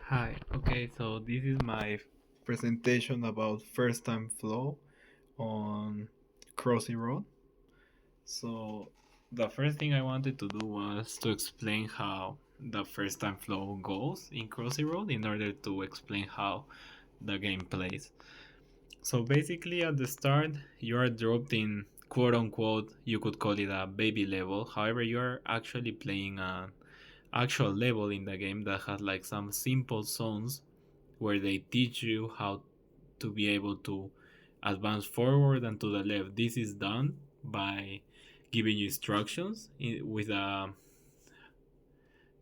Hi, okay, so this is my presentation about first time flow on Crossy Road. So, the first thing I wanted to do was to explain how the first time flow goes in Crossy Road in order to explain how the game plays. So, basically, at the start, you are dropped in quote unquote, you could call it a baby level. However, you are actually playing an actual level in the game that has like some simple zones where they teach you how to be able to advance forward and to the left. This is done by giving you instructions with a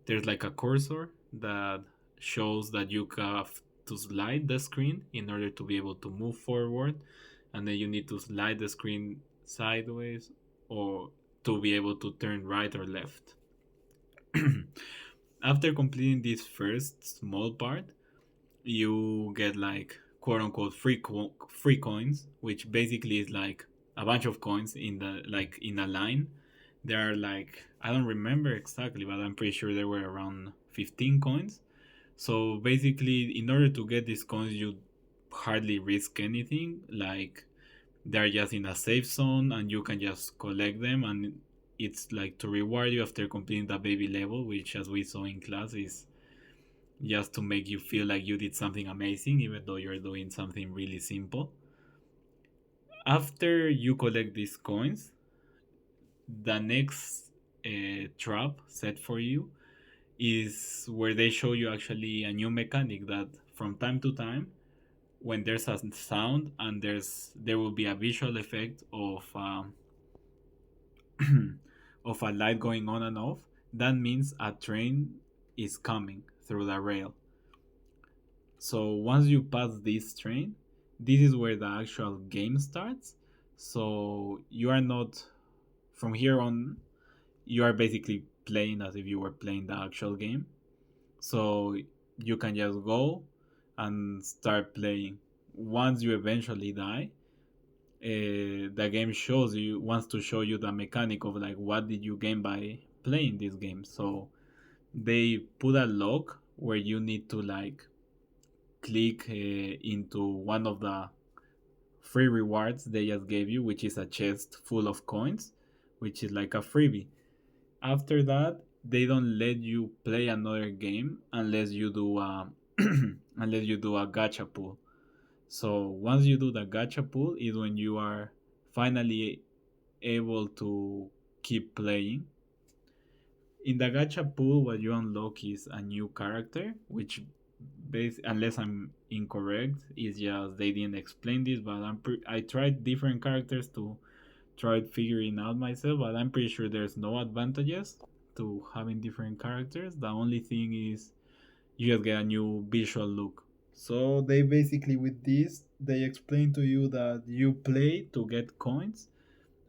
there's like a cursor that shows that you have to slide the screen in order to be able to move forward, and then you need to slide the screen sideways or to be able to turn right or left. After completing this first small part, you get like quote unquote free coins, which basically is like a bunch of coins in the like in a line. There are like I don't remember exactly, but I'm pretty sure there were around 15 coins. So basically, in order to get these coins, you hardly risk anything. Like they're just in a safe zone, and you can just collect them, and it's like to reward you after completing the baby level, which, as we saw in class, is just to make you feel like you did something amazing, even though you're doing something really simple. After you collect these coins, the next trap set for you is where they show you actually a new mechanic that from time to time, when there's a sound and there will be a visual effect of a light going on and off, that means a train is coming through the rail. So once you pass this train, this is where the actual game starts. So you are not from here on. You are basically playing as if you were playing the actual game. So you can just go and start playing. Once you eventually die, the game shows you wants to show you the mechanic of like what did you gain by playing this game. So they put a lock where you need to like click into one of the free rewards they just gave you, which is a chest full of coins, which is like a freebie. After that, they don't let you play another game unless you do unless you do a gacha pull. So once you do the gacha pull is when you are finally able to keep playing. In the gacha pool, what you unlock is a new character, which, unless I'm incorrect, is just they didn't explain this. But I tried different characters to try figuring out myself, but I'm pretty sure there's no advantages to having different characters. The only thing is you just get a new visual look. So they basically with this they explain to you that you play to get coins,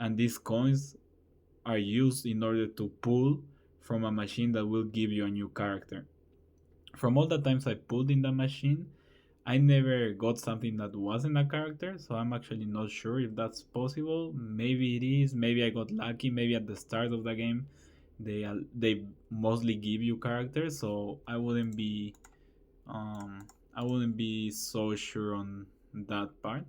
and these coins are used in order to pull from a machine that will give you a new character. From all the times I pulled in the machine, I never got something that wasn't a character, so I'm actually not sure if that's possible. Maybe it is. Maybe I got lucky. Maybe at the start of the game, they mostly give you characters, so I wouldn't be so sure on that part.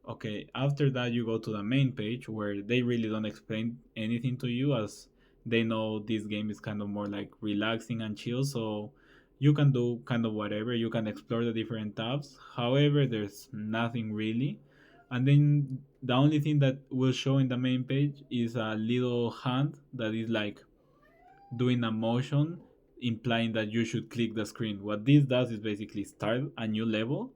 Okay, after that you go to the main page where they really don't explain anything to you, as they know this game is kind of more like relaxing and chill, so you can do kind of whatever. You can explore the different tabs. However, there's nothing really. And then the only thing that will show in the main page is a little hand that is like doing a motion implying that you should click the screen. What this does is basically start a new level,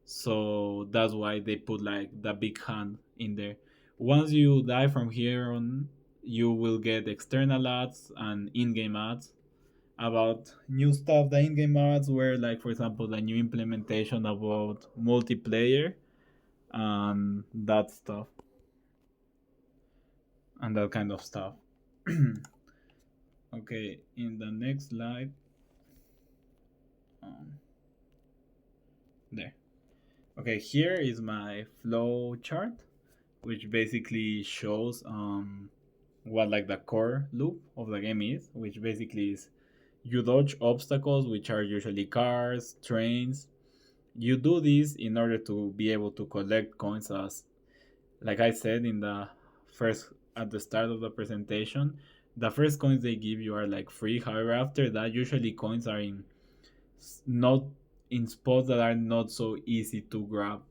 so that's why they put like the big hand in there. Once you die from here on, you will get external ads and in-game ads about new stuff. The in-game ads were like, for example, the new implementation about multiplayer and that stuff and that kind of stuff. Okay, in the next slide, um, there. Okay, here is my flow chart, which basically shows what like the core loop of the game is, which basically is You dodge obstacles, which are usually cars, trains. You do this in order to be able to collect coins, as like I said in the first at the start of the presentation. The first coins they give you are like free. However, after that, usually coins are in not in spots that are not so easy to grab.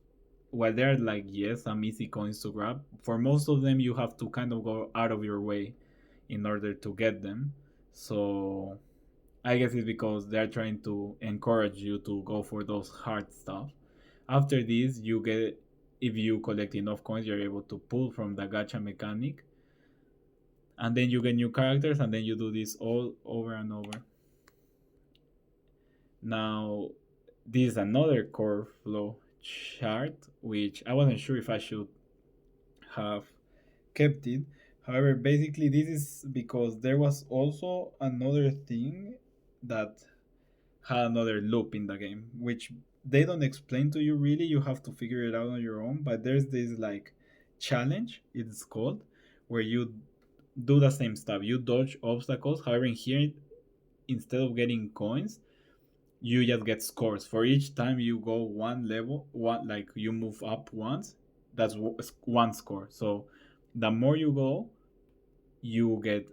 While they're like, yes, some easy coins to grab, for most of them you have to kind of go out of your way in order to get them. So I guess it's because they're trying to encourage you to go for those hard stuff. After this, you get, if you collect enough coins, you're able to pull from the gacha mechanic, and then you get new characters, and then you do this all over and over. Now, this is another core flow chart, which I wasn't sure if I should have kept it. However, basically, this is because there was also another thing that had another loop in the game, which they don't explain to you really. You have to figure it out on your own. But there's this like challenge, it's called, where you do the same stuff. You dodge obstacles. However, in here, instead of getting coins, you just get scores for each time you go one level. One like you move up once, that's one score. So the more you go, you get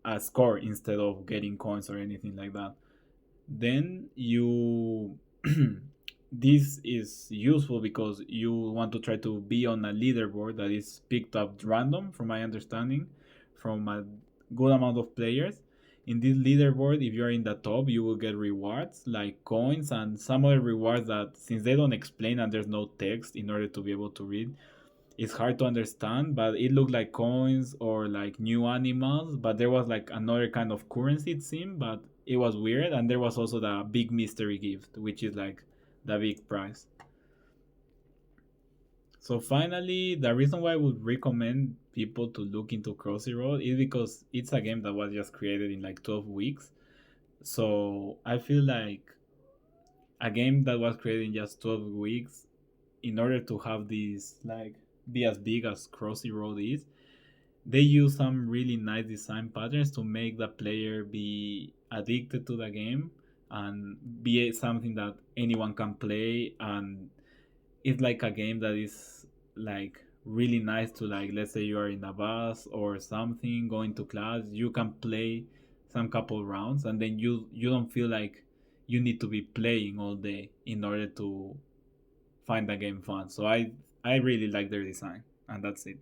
a score instead of getting coins or anything like that. Then you this is useful because you want to try to be on a leaderboard that is picked up random, from my understanding, from a good amount of players. In this leaderboard, if you're in the top, you will get rewards like coins and some other rewards that, since they don't explain and there's no text in order to be able to read, it's hard to understand. But it looked like coins or like new animals, but there was like another kind of currency, it seemed, but it was weird. And there was also the big mystery gift, which is like the big prize. So finally, the reason why I would recommend people to look into Crossy Road is because it's a game that was just created in like 12 weeks. So I feel like a game that was created in just 12 weeks, in order to have this like be as big as Crossy Road is, they use some really nice design patterns to make the player be addicted to the game and be something that anyone can play. And it's like a game that is like really nice to, like, let's say you are in a bus or something going to class, you can play some couple rounds, and then you don't feel like you need to be playing all day in order to find the game fun. So I really like their design, and that's it.